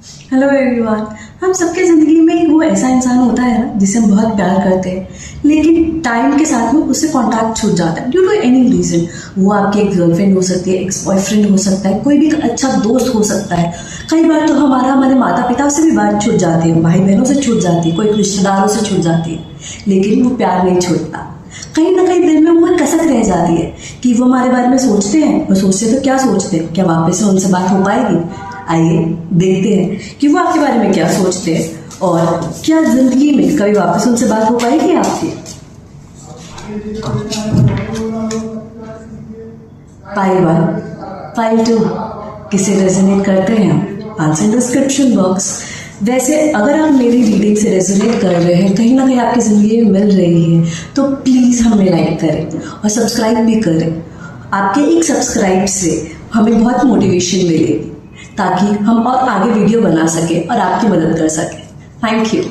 Hello everyone. हम सबके ज़िंदगी में एक वो ऐसा इंसान होता है ना जिसे हम बहुत प्यार करते हैं, लेकिन टाइम के साथ में उससे कांटेक्ट छूट जाता है ड्यू टू एनी रीज़न। वो आपकी एक गर्लफ्रेंड हो सकती है, एक्स बॉयफ्रेंड हो सकता है, कोई भी अच्छा दोस्त हो सकता है। कई बार तो हमारे माता पिता से भी बात छूट जाती है, भाई बहनों से छूट जाती है, कोई रिश्तेदारों से छूट जाती है, लेकिन वो प्यार नहीं छूटता। कहीं ना कहीं दिल में वो कसक रह जाती है कि वो हमारे बारे में सोचते हैं। वो सोचते तो क्या सोचते हैं, क्या वापस से उनसे बात हो पाएगी? आइए देखते हैं कि वो आपके बारे में क्या सोचते हैं और क्या जिंदगी में कभी वापस उनसे बात हो पाएगी आपकी। फाइल 1, फाइल 2 किसे रेजोनेट करते हैं हम? Answer description box. वैसे अगर आप मेरी रीडिंग से रेजोनेट कर रहे हैं, कहीं ना कहीं आपकी ज़िंदगी में मिल रही है, तो प्लीज़ हमें लाइक करें और सब्सक्राइब भी करें। आपके एक सब्सक्राइब से हमें बहुत मोटिवेशन मिलेगी ताकि हम और आगे वीडियो बना सकें और आपकी मदद कर सकें। Thank you.